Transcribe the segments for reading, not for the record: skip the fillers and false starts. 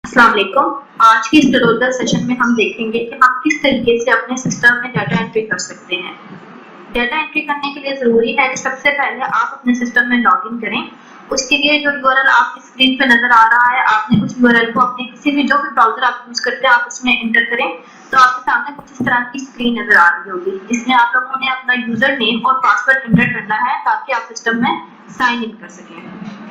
अस्सलाम वालेकुम। आज की इस ट्यूटोरियल सेशन में हम देखेंगे कि हम किस तरीके से अपने सिस्टम में डाटा एंट्री कर सकते हैं। डाटा एंट्री करने के लिए ज़रूरी है कि सबसे पहले आप अपने सिस्टम में लॉगिन करें। उसके लिए जो यूआरएल आपकी स्क्रीन पे नजर आ रहा है, आपने उस यूआरएल को अपने किसी भी जो भी ब्राउजर आप यूज करते हैं आप उसमें एंटर करें तो आपके सामने कुछ इस तरह की स्क्रीन नजर आ रही होगी, जिसमें आप लोगों ने अपना यूजर नेम और पासवर्ड एंटर करना है ताकि आप सिस्टम में साइन इन कर सकें।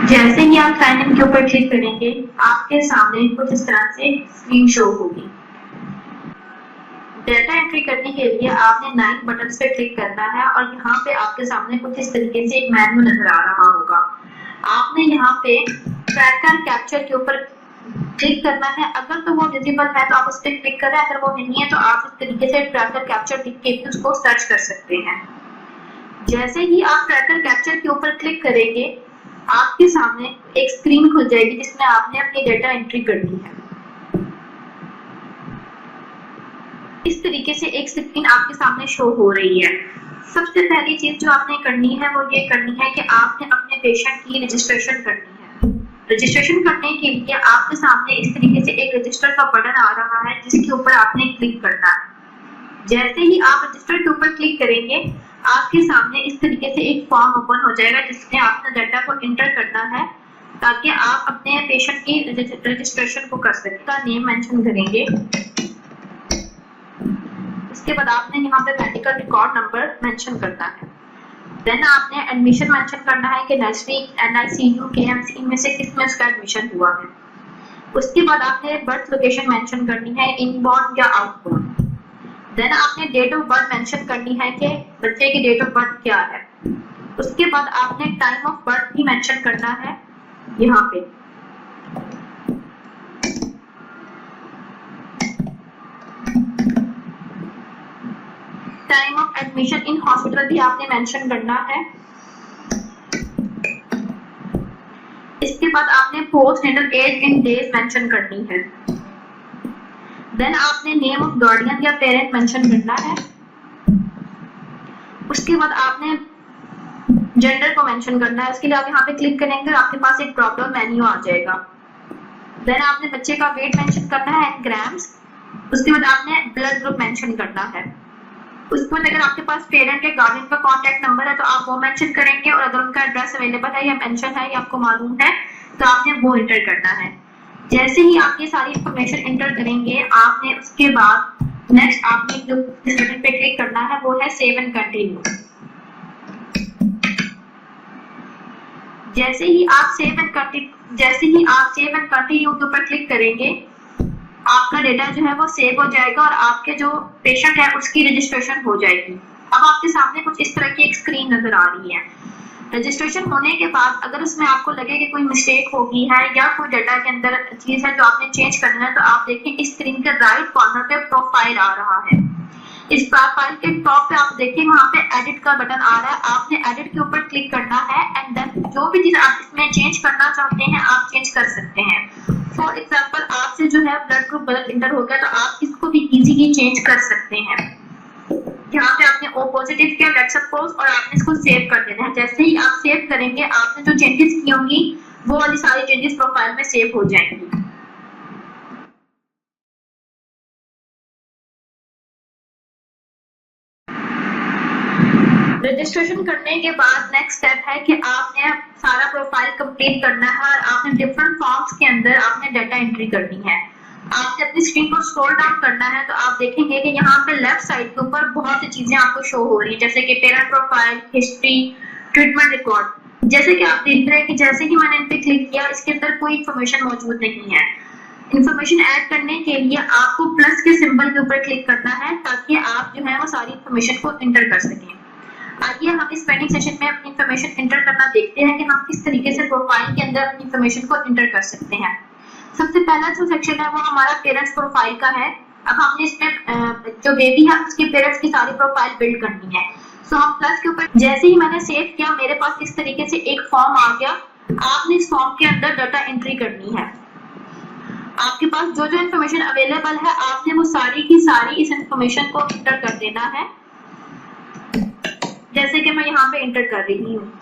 जैसे ही आप साइन इन के ऊपर क्लिक करेंगे आपके सामने कुछ इस तरह से स्क्रीन शो होगी। डाटा एंट्री करने के लिए आपने 9 बटन्स पे क्लिक करना है और यहाँ पे आपके सामने कुछ इस तरीके से एक मेन्यू नजर आ रहा होगा। आपने यहाँ पे ट्रैकर कैप्चर के ऊपर क्लिक करना है। अगर तो वो विजिबल है तो आप उस पर क्लिक करें, अगर वो नहीं है तो आप इस तरीके से ट्रैकर कैप्चर लिख के उसको सर्च कर सकते हैं। जैसे ही आप ट्रैकर कैप्चर के ऊपर क्लिक करेंगे आपके सामने एक स्क्रीन खुल जाएगी जिसमें आपने अपनी डाटा एंट्री करनी है। इस तरीके से एक स्क्रीन आपके सामने शो हो रही है। सबसे पहली चीज जो आपने करनी है वो ये करनी है कि आपने अपने पेशेंट की रजिस्ट्रेशन करनी है। रजिस्ट्रेशन करने के लिए आपके सामने इस तरीके से एक रजिस्टर का बटन आ रहा है जिसके ऊपर आपने क्लिक करना है। जैसे ही आप रजिस्टर के ऊपर क्लिक करेंगे आपके सामने इस तरीके से एक फॉर्म ओपन हो जाएगा जिसमें आपने डाटा को एंटर करना है ताकि आप अपने पेशेंट की रजिस्ट्रेशन को कर सकें। का नेम मेंशन करेंगे, इसके बाद आपने यहाँ पे मेडिकल रिकॉर्ड नंबर मेंशन करना है। देन आपने एडमिशन मेंशन करना है कि नर्सरी, NICU, KMC इनमें से किस में उसका एडमिशन हुआ है। उसके बाद आपने बर्थ लोकेशन मेंशन करनी है, इनबॉर्न या आउटबॉर्न। देन आपने डेट ऑफ बर्थ मेंशन करनी है कि बच्चे की डेट ऑफ बर्थ क्या है। उसके बाद आपने टाइम ऑफ बर्थ भी मेंशन करना है यहाँ पे। Time of admission in hospital भी आपने मेंशन करना है। इसके बाद आपने post natal age in days mention करनी है। देन आपने नेम ऑफ गार्डियन या पेरेंट मेंशन करना है। उसके बाद आपने जेंडर को मेंशन करना है। उसके लिए आप यहाँ पे क्लिक करेंगे और आपके पास एक ड्रॉप डाउन मेन्यू आ जाएगा। देन आपने बच्चे का वेट मेंशन करना है इन ग्राम्स। उसके बाद आपने ब्लड ग्रुप मेंशन करना है। उसके बाद अगर आपके पास पेरेंट या गार्डियन का कॉन्टेक्ट नंबर है तो आप वो मेंशन करेंगे और अगर उनका एड्रेस अवेलेबल है या मेंशन है या आपको मालूम है तो आपने वो एंटर करना है। जैसे ही आप ये सारी इंफॉर्मेशन एंटर करेंगे आपने उसके बाद नेक्स्ट आपने जो इस बटन पे क्लिक करना है वो है सेव एंड कंटिन्यू। जैसे ही आप सेव एंड कंटिन्यू के ऊपर क्लिक करेंगे आपका डेटा जो है वो सेव हो जाएगा और आपके जो पेशेंट है उसकी रजिस्ट्रेशन हो जाएगी। अब आपके सामने कुछ इस तरह की एक स्क्रीन नजर आ रही है। रजिस्ट्रेशन होने के बाद अगर उसमें आपको लगे कि कोई मिस्टेक होगी है या कोई डाटा के अंदर चीज है जो आपने चेंज करना है तो आप देखें इस स्क्रीन के राइट कॉर्नर पे प्रोफाइल आ रहा है। इस प्रोफाइल के टॉप पे आप देखें वहां पे एडिट का बटन आ रहा है। आपने एडिट के ऊपर क्लिक करना है एंड देन जो भी चीज आप इसमें चेंज करना चाहते हैं आप चेंज कर सकते हैं। फॉर एग्जाम्पल आपसे जो है ब्लड ग्रुप गलत इंटर हो गया तो आप इसको भी इजीली चेंज कर सकते हैं। यहाँ पे आपने O पॉजिटिव किया, लेट्स सपोज, और आपने इसको सेव कर देना है। जैसे ही आप सेव करेंगे आपने जो चेंजेस की होंगी वो वाली सारी चेंजेस प्रोफाइल में सेव हो जाएंगी। रजिस्ट्रेशन करने के बाद नेक्स्ट स्टेप है कि आपने सारा प्रोफाइल कंप्लीट करना है और आपने डिफरेंट फॉर्म्स के अंदर आपने डाटा एंट्री करनी है। आपने अपनी स्क्रीन को स्क्रॉल डाउन करना है तो आप देखेंगे कि यहाँ पे लेफ्ट साइड के ऊपर बहुत सी चीजें आपको शो हो रही है जैसे कि parent profile, history, treatment record. जैसे कि आप देख रहे हैं कि जैसे ही मैंने इन पे क्लिक किया इसके अंदर कोई इन्फॉर्मेशन मौजूद नहीं है। इन्फॉर्मेशन ऐड करने के लिए आपको प्लस के सिंबल के ऊपर क्लिक करना है ताकि आप जो है वो सारी इन्फॉर्मेशन को एंटर कर सकें। आइए हम इस ट्रेनिंग सेशन में अपनी इन्फॉर्मेशन एंटर करना देखते हैं कि हम किस तरीके से प्रोफाइल के अंदर अपनी इन्फॉर्मेशन को एंटर कर सकते हैं। सबसे पहला जो सेक्शन है वो हमारा पेरेंट्स प्रोफाइल का है। अब हमने इसमें जो बेबी है उसके पेरेंट्स की सारी प्रोफाइल बिल्ड करनी है। सो हम प्लस के ऊपर जैसे ही मैंने सेव किया मेरे पास इस तरीके से एक फॉर्म आ गया। आपने इस फॉर्म के अंदर डाटा एंट्री करनी है। आपके पास जो जो इन्फॉर्मेशन अवेलेबल है आपने वो सारी की सारी इस इन्फॉर्मेशन को एंटर कर देना है। जैसे कि मैं यहाँ पे एंटर कर रही हूँ।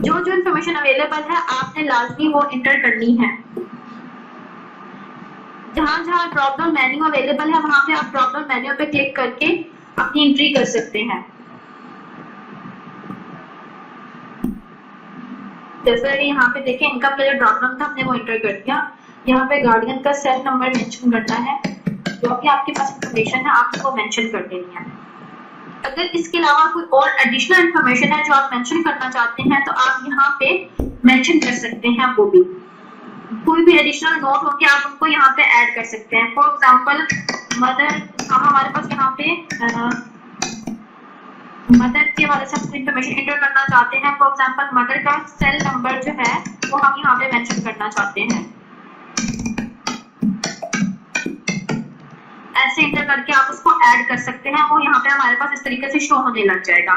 जो जो इन्फॉर्मेशन अवेलेबल है आपने लाजमी वो इंटर करनी है। जहां जहां ड्रॉप डाउन मेन्यू अवेलेबल है वहां पे आप ड्रॉप डाउन मेन्यू पे क्लिक करके अपनी एंट्री कर सकते हैं। जैसे यहाँ पे देखें इनकम का जो ड्रॉप डाउन था हमने वो एंटर कर दिया। यहाँ पे गार्डियन का सेल नंबर मेंशन करना है, जो भी आपके पास इंफॉर्मेशन है आपको वो मेंशन कर देनी है। अगर इसके अलावा कोई और एडिशनल इंफॉर्मेशन है जो आप मेंशन करना चाहते हैं तो आप यहाँ पे मेंशन कर सकते हैं। वो भी कोई भी एडिशनल नोट हो के आप उनको यहाँ पे ऐड कर सकते हैं। फॉर एग्जांपल मदर, हम हमारे पास यहाँ पे मदर के हवाले से हम इंफॉर्मेशन एंटर करना चाहते हैं। फॉर एग्जांपल मदर का सेल नंबर जो है वो हम यहाँ पे मेंशन करना चाहते हैं। ऐसे एंटर करके आप उसको ऐड कर सकते हैं। वो यहाँ पे हमारे पास इस तरीके से शो होने लग जाएगा।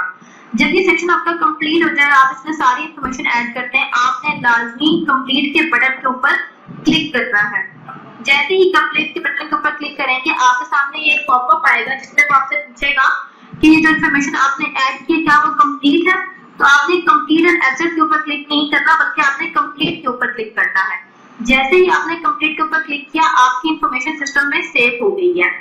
जब ये सेक्शन आपका कंप्लीट हो जाए, आप इसमें सारी इंफॉर्मेशन ऐड करते हैं, आपने लाजमी कंप्लीट के बटन के ऊपर क्लिक करना है। जैसे ही कंप्लीट के बटन के ऊपर क्लिक करेंगे आपके सामने ये एक पॉपअप आएगा जिसमें वो आपसे पूछेगा कि ये जो इंफॉर्मेशन आपने ऐड की क्या वो कंप्लीट है। तो आपने कंप्लीट एंड एग्जिट के ऊपर क्लिक नहीं करना बल्कि आपने कंप्लीट के ऊपर क्लिक करना है। जैसे ही आपने कंप्लीट के ऊपर क्लिक किया आपकी इंफॉर्मेशन सिस्टम में सेव हो गई है।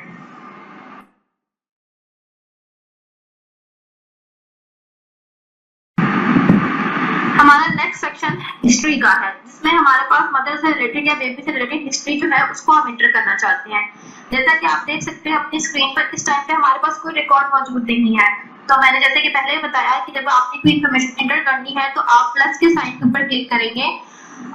हमारा नेक्स्ट सेक्शन हिस्ट्री का है, जिसमें हमारे पास मदर से रिलेटेड या बेबी से रिलेटेड हिस्ट्री जो है उसको हम एंटर करना चाहते हैं। जैसा कि आप देख सकते हैं अपनी स्क्रीन पर इस टाइम पे हमारे पास कोई रिकॉर्ड मौजूद नहीं है। तो मैंने जैसे कि पहले बताया कि जब आपने कोई इंफॉर्मेशन एंटर करनी है तो आप प्लस के साइन के ऊपर क्लिक करेंगे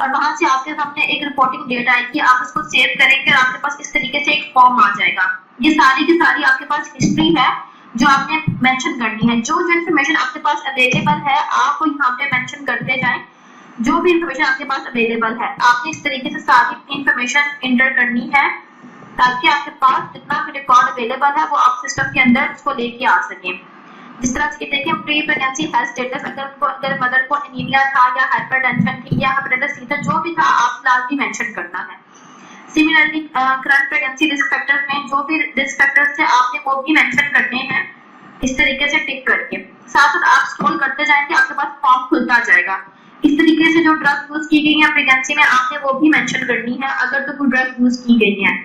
और वहां से आपके सामने एक रिपोर्टिंग डेट आएगी। आप उसको सेव करेंगे और आपके पास इस तरीके से एक फॉर्म आ जाएगा। ये सारी की सारी आपके पास हिस्ट्री है जो आपने मेंशन करनी है। जो जो इन्फॉर्मेशन आपके पास अवेलेबल है आप वो यहाँ पे मेंशन करते जाएं। जो भी इन्फॉर्मेशन आपके पास अवेलेबल है आपने इस तरीके से सारी इन्फॉर्मेशन एंटर करनी है ताकि आपके पास जितना भी रिकॉर्ड अवेलेबल है वो आप सिस्टम के अंदर उसको लेके आ सके। जिस तरह से देखें प्री प्रेगनेंसी हेल्थ स्टेटस, अगर मदर को एनीमिया था या हाइपरटेंशन थी या हेपेटाइटिस सी था, जो भी था आप लाजमी मेंशन करना है। Similarly current pregnancy risk factors में जो भी रिस्क फैक्टर्स थे आपने वो भी मेंशन करने हैं इस तरीके से टिक करके। साथ साथ आप स्क्रॉल करते जाएंगे आपके पास फॉर्म खुलता जाएगा। इस तरीके से जो ड्रग यूज की गई है प्रेगनेंसी में आपने वो भी मेंशन करनी है अगर तो कोई ड्रग यूज की गई है।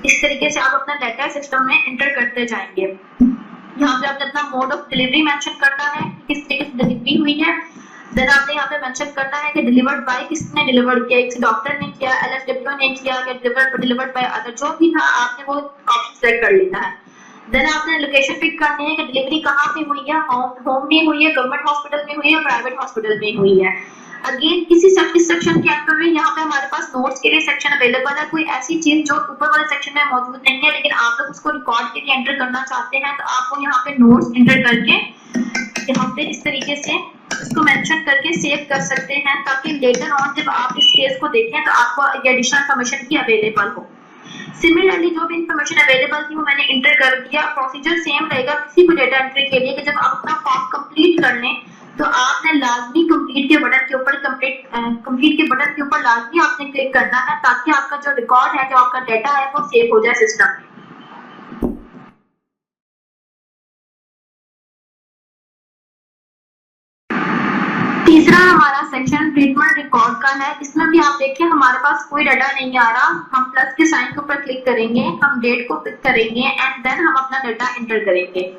इस तरीके से आप अपना डाटा सिस्टम में एंटर करते जाएंगे। यहाँ पे आपने अपना मोड ऑफ डिलीवरी मेंशन करना है, किस तरीके से डिलीवरी हुई है। देन आपने यहाँ पे मेंशन करना है कि डिलीवर्ड बाय किसने डिलीवर्ड किया, किसी डॉक्टर ने किया, एलएसडब्ल्यू ने किया या डिलीवर्ड बाय अदर, जो भी था आपने वो ऑप्शन सेलेक्ट कर लेना है। देन आपने लोकेशन पिक करनी है कि डिलीवरी कहाँ पे हुई है, होम में हुई है, गवर्नमेंट हॉस्पिटल में हुई है, प्राइवेट हॉस्पिटल में हुई है। अगेन इस सेक्शन के अंदर में यहाँ पे हमारे पास नोट्स के लिए सेक्शन अवेलेबल है। कोई ऐसी चीज जो ऊपर वाले सेक्शन में मौजूद नहीं है लेकिन आप लोग उसको रिकॉर्ड के लिए एंटर करना चाहते हैं तो आपको यहाँ पे नोट्स एंटर करके यहाँ पे इस तरीके से उसको मेंशन करके सेव कर सकते हैं ताकि लेटर ऑन जब आप इस केस को देखें तो आपको एडिशनल इन्फॉर्मेशन की अवेलेबल हो। सिमिलरली जो भी इंफॉर्मेशन अवेलेबल थी वो मैंने एंटर कर दिया। प्रोसीजर सेम रहेगा किसी भी डेटा एंट्री के लिए कि जब आप अपना फॉर्म कंप्लीट कर लें तो आपने लाजमी कंप्लीट के बटन के ऊपर लाजमी आपने क्लिक करना है ताकि आपका जो रिकॉर्ड है, जो आपका डेटा है वो सेव हो जाए सिस्टम में। तीसरा हमारा सेक्शन ट्रीटमेंट रिकॉर्ड का है। इसमें भी आप देखिए हमारे पास कोई डाटा नहीं आ रहा। हम प्लस के साइन के ऊपर क्लिक करेंगे, हम डेट को पिक करेंगे एंड देन हम अपना डाटा एंटर करेंगे।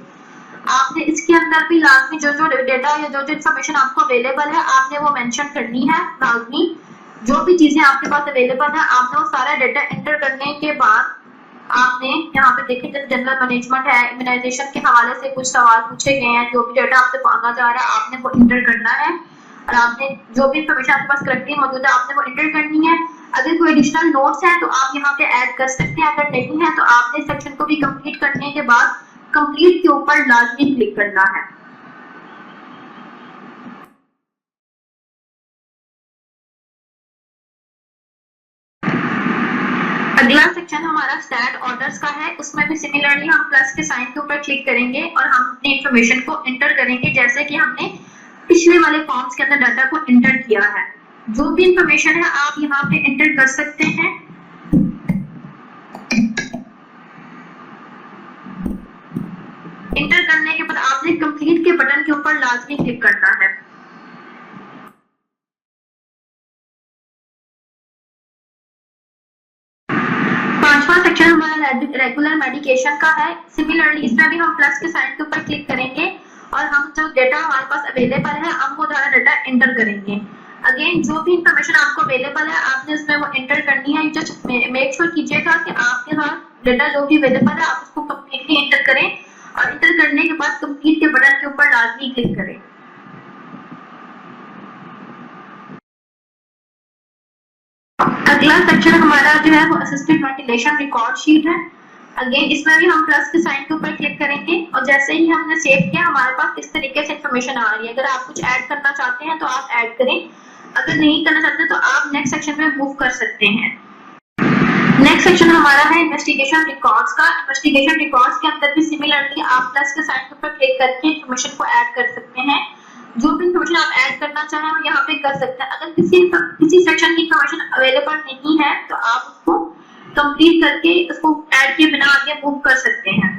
आपने इसके अंदर भी लाजमी जो जो डेटा या जो जो इन्फॉर्मेशन आपको अवेलेबल है आपने वो मेंशन करनी है। लाजमी जो भी चीजें आपके पास अवेलेबल है आपने वो सारा डेटा एंटर करने के बाद आपने यहाँ पे देखें जब जनरल मैनेजमेंट है, इम्यूनाइजेशन के हवाले से कुछ सवाल पूछे गए हैं, जो भी डेटा आपसे मांगा जा रहा है आपने वो एंटर करना है और आपने जो भी इन्फॉर्मेशन आपके पास करेक्टली मौजूद है आपने वो एंटर करनी है। अगर कोई एडिशनल नोट्स है तो आप यहाँ पे ऐड कर सकते हैं, अगर नहीं है तो आपने सेक्शन को भी कंप्लीट करने के बाद कंप्लीट के ऊपर लाजमी क्लिक करना है। अगला सेक्शन हमारा स्टैट ऑर्डर्स का है। उसमें भी सिमिलरली हम प्लस के साइन के ऊपर क्लिक करेंगे और हम अपनी इंफॉर्मेशन को एंटर करेंगे जैसे कि हमने पिछले वाले फॉर्म्स के अंदर डाटा को एंटर किया है। जो भी इंफॉर्मेशन है आप यहाँ पे एंटर कर सकते हैं। एंटर करने के बाद आपने कंप्लीट के बटन के ऊपर लाजमी क्लिक करना है। रेगुलर मेडिकेशन का है। सिमिलरली इसमें भी हम प्लस के साइन के ऊपर क्लिक करेंगे और हम जो डेटा हमारे पास अवेलेबल है हम वो सारा डेटा एंटर करेंगे। अगेन जो भी इंफॉर्मेशन आपको अवेलेबल है आपने उसमें वो एंटर करनी है। जस्ट मेक श्योर कीजिएगा कि आपके पास डेटा जो भी अवेलेबल है आप उसको कंप्लीटली एंटर करें और एंटर करने के बाद कंप्लीट के बटन के ऊपर लाजमी क्लिक करें। अगला सेक्शन हमारा जो है वो असिस्टेड वेंटिलेशन रिकॉर्ड शीट है। अगेन इसमें भी हम प्लस के साइन के ऊपर क्लिक करेंगे और जैसे ही हमने सेव किया हमारे पास इस तरीके से इंफॉर्मेशन आ रही है। अगर आप कुछ ऐड करना चाहते हैं तो आप ऐड करें, अगर नहीं करना चाहते तो आप नेक्स्ट सेक्शन में मूव कर सकते हैं। नेक्स्ट सेक्शन हमारा है इन्वेस्टिगेशन रिकॉर्ड्स का। इन्वेस्टिगेशन रिकॉर्ड्स के अंदर भी सिमिलरली आप प्लस के साइन के ऊपर क्लिक करके इंफॉर्मेशन को ऐड कर सकते हैं। जो भी इंफॉर्मेशन आप ऐड करना चाहें वो यहाँ पे कर सकते हैं। अगर किसी सेक्शन की इंफॉर्मेशन अवेलेबल नहीं है तो आप उसको कंप्लीट करके उसको ऐड किए बिना आगे मूव कर सकते हैं।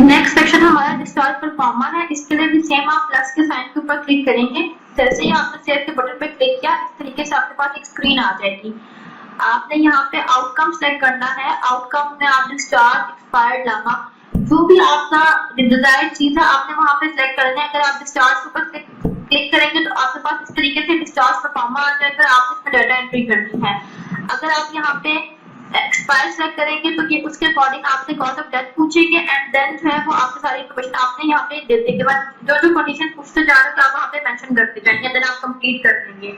नेक्स्ट सेक्शन हमारा डिस्चार्ज परफॉर्मा है। इसके लिए भी सेम आप प्लस के साइन के ऊपर क्लिक करेंगे। जैसे ही आपने सेव के बटन पे क्लिक किया इस तरीके से आपके पास एक स्क्रीन आ जाएगी। आपने यहाँ पे आउटकम सेलेक्ट करना है। आउटकम में आप डिस्चार्ज एक्सपायर्ड लामा जो भी आपका डिजायर्ड चीज है आपने वहां पे सिलेक्ट करना है। अगर आप डिस्चार्ज के ऊपर क्लिक करेंगे तो आपके पास इस तरीके से डिस्चार्ज परफॉर्मा आ जाएगा। आपने इसमें डाटा एंट्री करनी है। अगर आप यहाँ पे एक्सपायर सेलेक्ट करेंगे तो ये उसके अकॉर्डिंग आपसे कॉज ऑफ डेथ पूछेंगे एंड देन जो है वो आपकी सारी इंफॉर्मेशन आपने यहाँ पे देने के बाद जो कंडीशन पूछते जा रहे हो तो आप वहाँ पे मेंशन करते जाएंगे, देन आप कंप्लीट कर देंगे।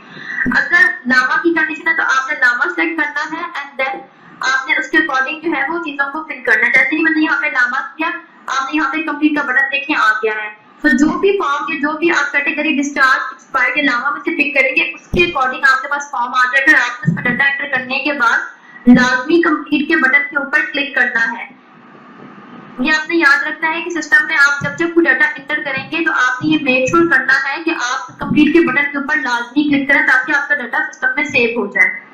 अगर लामा की कंडीशन है तो आपने लामा सेलेक्ट करना है एंड देन आपने उसके अकॉर्डिंग जो है वो चीजों को फिल करना है। जैसे ही मैंने यहाँ पे लामा किया आपने यहाँ पे कंप्लीट का बटन देखिए आ गया है। तो जो भी फॉर्म या जो भी आप कैटेगरी डिस्चार्ज एक्सपायर्ड या लामा में से पिक करेंगे उसके अकॉर्डिंग आपके पास फॉर्म आ जाएगा। आपने उसमें डाटा एंटर करने के बाद लाजमी कंप्लीट के बटन के ऊपर क्लिक करना है। ये आपने याद रखना है कि सिस्टम में आप जब कोई डाटा एंटर करेंगे तो आपने ये मेक श्योर करना है कि आप कंप्लीट के बटन के ऊपर लाजमी क्लिक करें ताकि आपका डाटा सिस्टम में सेव हो जाए।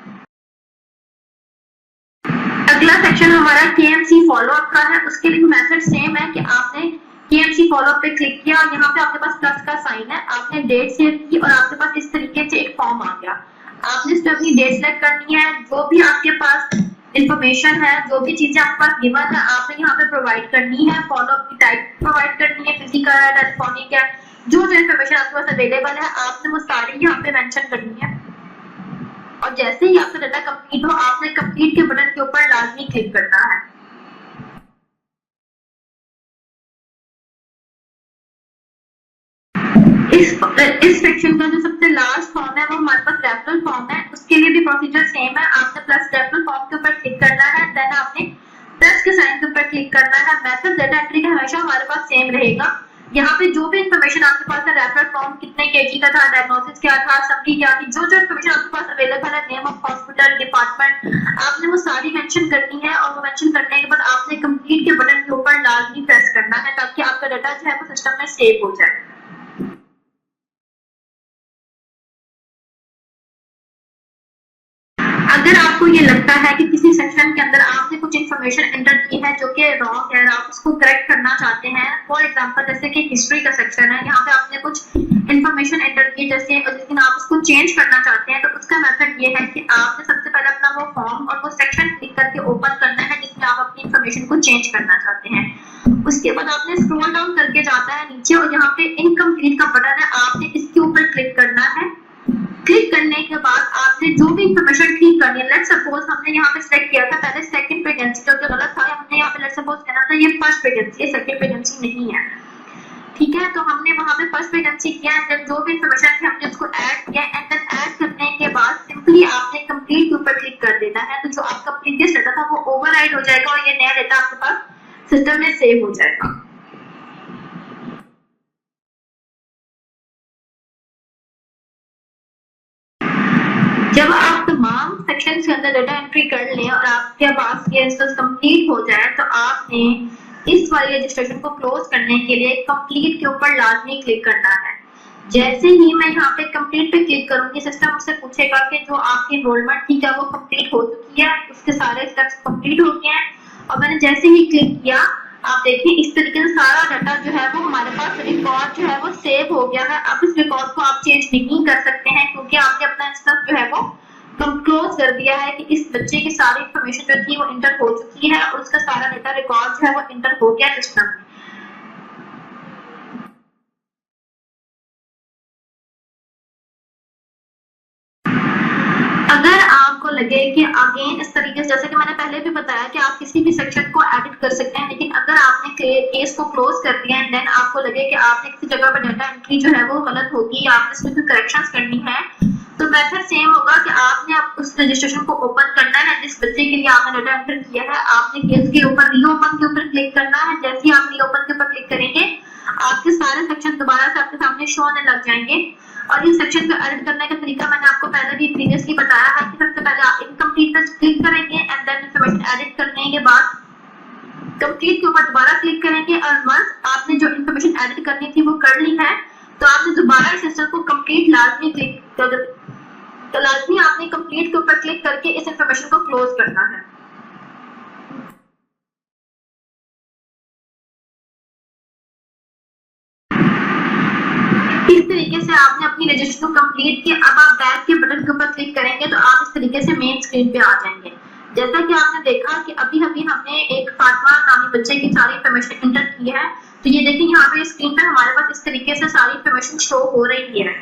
अगला सेक्शन हमारा KMC फॉलोअप का है। उसके लिए मेथड सेम है कि आपने KMC फॉलोअप पे क्लिक किया और यहाँ पे आपके पास प्लस का साइन है। आपने डेट सेव की और आपके पास इस तरीके से एक फॉर्म आ गया। आपने इस पे अपनी डेट सेलेक्ट करनी है। जो भी आपके पास इंफॉर्मेशन है, जो भी चीजें आपके पास गिवन है आपने यहाँ पे प्रोवाइड करनी है। फॉलोअप की टाइप प्रोवाइड करनी है, फिजिकल है, टेलीफोनिक है, जो इंफॉर्मेशन आपके पास अवेलेबल है आपने वो सारी यहाँ पे मेंशन करनी है। और जैसे ही आपका डाटा कंप्लीट हो आपने कंप्लीट के बटन के ऊपर लाजमी क्लिक करना है। इस सेक्शन का जो सबसे लास्ट फॉर्म है वो हमारे पास रेफरल फॉर्म है। उसके लिए भी प्रोसीजर सेम है। आपने प्लस रेफरल फॉर्म के ऊपर क्लिक करना है, देन आपने प्लस के साइन के ऊपर क्लिक करना है। मेथड डाटा एंट्री का हमेशा हमारे पास सेम रहेगा। यहाँ पे जो भी इंफॉर्मेशन आपके पास है, रेफरल फॉर्म कितने केजी का था, डायग्नोसिस क्या था, सबकी क्या थी, जो इंफॉर्मेशन आपके पास अवेलेबल है, नेम ऑफ हॉस्पिटल, डिपार्टमेंट, आपने वो सारी मेंशन करनी है। और वो मेंशन करने के बाद आपने कंप्लीट के बटन के ऊपर लाजमी प्रेस करना है ताकि आपका डाटा जो है वो सिस्टम में सेव हो जाए। अगर आपको ये लगता है कि किसी सेक्शन के अंदर आपने कुछ इंफॉर्मेशन एंटर की है जो कि रॉन्ग है, आप उसको करेक्ट करना चाहते हैं, फॉर एग्जांपल जैसे कि हिस्ट्री का सेक्शन है, यहाँ पे आपने कुछ इंफॉर्मेशन एंटर की जैसे लेकिन आप उसको चेंज करना चाहते हैं, तो उसका मेथड ये है कि आपने सबसे पहले अपना वो फॉर्म और वो सेक्शन क्लिक करके ओपन करना है जिसमें आप अपनी इंफॉर्मेशन को चेंज करना चाहते हैं। उसके बाद आपने स्क्रॉल डाउन करके जाता है नीचे और यहाँ पे इनकम्प्लीट का बटन है, आपने इसके ऊपर क्लिक करना है। क्लिक करने के बाद आपने जो भी इंफॉर्मेशन ठीक करनी है, लेट्स सपोज हमने यहाँ पे सिलेक्ट किया था पहले सेकंड प्रेगनेंसी जो कि गलत था, हमने यहाँ पे लेट्स सपोज कहना था ये फर्स्ट प्रेगनेंसी है, सेकंड प्रेगनेंसी नहीं है, ठीक है। तो हमने वहाँ पे फर्स्ट प्रेगनेंसी किया एंड देन जो भी इंफॉर्मेशन थी हमने उसको ऐड किया एंड देन ऐड करने के बाद सिंपली आपने कंप्लीट के ऊपर क्लिक कर देना है। तो जो आपका प्रीवियस डाटा था वो ओवरराइड हो जाएगा और ये नया डाटा आपके पास सिस्टम में सेव हो जाएगा। जब आप तमाम सेक्शन के अंदर डाटा एंट्री कर लें और आपके पास ये कंप्लीट हो जाए तो आपने इस वाली रजिस्ट्रेशन को क्लोज करने के लिए कंप्लीट के ऊपर लाजमी क्लिक करना है। जैसे ही मैं यहाँ पे कंप्लीट पे क्लिक करूंगी सिस्टम मुझसे पूछेगा कि जो आपकी एनरोलमेंट थी क्या वो कंप्लीट हो चुकी है, उसके सारे स्टेप्स कंप्लीट हो गए हैं। और मैंने जैसे ही क्लिक किया आप देखिए इस तरीके से सारा डाटा जो है वो हमारे पास रिकॉर्ड जो है वो सेव हो गया है। अब इस रिकॉर्ड को आप चेंज नहीं कर सकते हैं क्योंकि क्योंकि आपने अपना स्टफ जो है वो क्लोज कर दिया है कि इस बच्चे की सारी इंफॉर्मेशन जो थी वो इंटर हो चुकी है और उसका सारा डेटा रिकॉर्ड जो है वो इंटर हो गया सिस्टम में। अगर आपको लगे कि अगेन इस तरीके से, जैसे कि मैंने पहले भी बताया कि आप किसी भी सेक्शन को एडिट कर सकते हैं, लेकिन अगर आपने केस को क्लोज कर दिया एंड देन आपको लगे कि आपने किसी जगह पर डाटा एंट्री जो है वो गलत होगी या आपने इसमें कोई करेक्शंस करनी है, तो मेथड सेम होगा कि आपने अब उस रजिस्ट्रेशन को ओपन करना है। जिस बच्चे के लिए आपने डाटा एंटर किया है आपने केस के ऊपर रीओपन के ऊपर क्लिक करना है। जैसे ही आप रीओपन के ऊपर क्लिक करेंगे आपके सारे सेक्शन दोबारा से आपके सामने शो होने लग जाएंगे। और इस सेक्शन को एडिट करने का तरीका मैंने आपको पहले भी प्रीवियसली बताया है कि सबसे पहले आप इनकम्प्लीट पर क्लिक करेंगे एंड देन इंफॉर्मेशन एडिट करने के बाद कंप्लीट के ऊपर दोबारा क्लिक करेंगे और वंस आपने जो इंफॉर्मेशन एडिट करनी थी वो कर ली है तो आपने दोबारा इस सिस्टम को कंप्लीट लाजमी क्लिक कर, तो लाजमी आपने कंप्लीट के ऊपर क्लिक करके इस इंफॉर्मेशन को क्लोज करना है। इस तरीके से आपने अपनी रजिस्ट्रेशन कंप्लीट की। अब आप बैक के बटन के ऊपर क्लिक करेंगे तो आप इस तरीके से मेन स्क्रीन पे आ जाएंगे। जैसा कि आपने देखा कि अभी हमने एक फातिमा नामी बच्चे की सारी इंफॉर्मेशन एंटर की है, तो ये देखिए यहाँ पे स्क्रीन पे हमारे पास इस तरीके से सारी इंफॉर्मेशन शो हो रही है।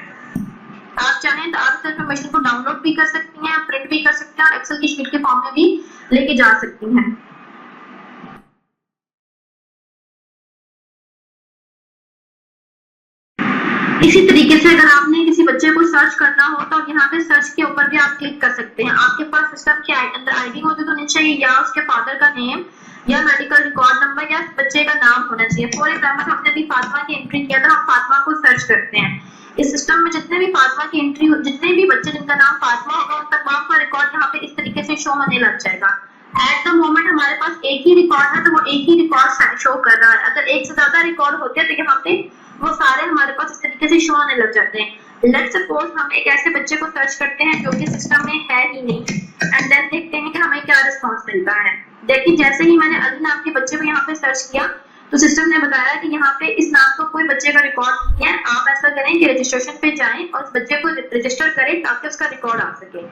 आप चाहें तो आप इस इंफॉर्मेशन को डाउनलोड भी कर सकती हैं, प्रिंट भी कर सकते हैं और एक्सेल की शीट के फॉर्म में भी लेके जा सकती हैं। इसी तरीके से अगर आपने किसी बच्चे को सर्च करना हो तो यहाँ पे सर्च के ऊपर भी आप क्लिक कर सकते हैं। आपके पास सिस्टम के अंदर आईडी मौजूद होनी चाहिए या उसके फादर का नेम या मेडिकल रिकॉर्ड नंबर या बच्चे का नाम होना चाहिए। फॉर एग्जाम्पल हमने भी फातिमा की एंट्री किया था, हम फातिमा को सर्च करते हैं। इस सिस्टम में जितने भी फातिमा की एंट्री, जितने भी बच्चे जिनका नाम फातिमा होगा उन तमाम का रिकॉर्ड यहाँ पे इस तरीके से शो होने लग जाएगा। एट द मोमेंट हमारे पास एक ही रिकॉर्ड है तो वो एक ही रिकॉर्ड शो कर रहा है। अगर एक से ज्यादा रिकॉर्ड होते हैं तो यहाँ पे वो सारे हमारे पास इस तरीके से शो होने लग जाते हैं। लेट्स सपोज हम एक ऐसे बच्चे को सर्च करते हैं जो कि सिस्टम में है ही नहीं एंड देन देखते हैं कि हमें क्या रिस्पांस मिलता है। देखिए जैसे ही मैंने अली नाम के बच्चे को यहाँ पे सर्च किया तो सिस्टम ने बताया कि यहाँ पे इस नाम का कोई बच्चे का रिकॉर्ड नहीं है। आप ऐसा करें कि रजिस्ट्रेशन पे जाएं और उस बच्चे को रजिस्टर करें ताकि उसका रिकॉर्ड आ सके।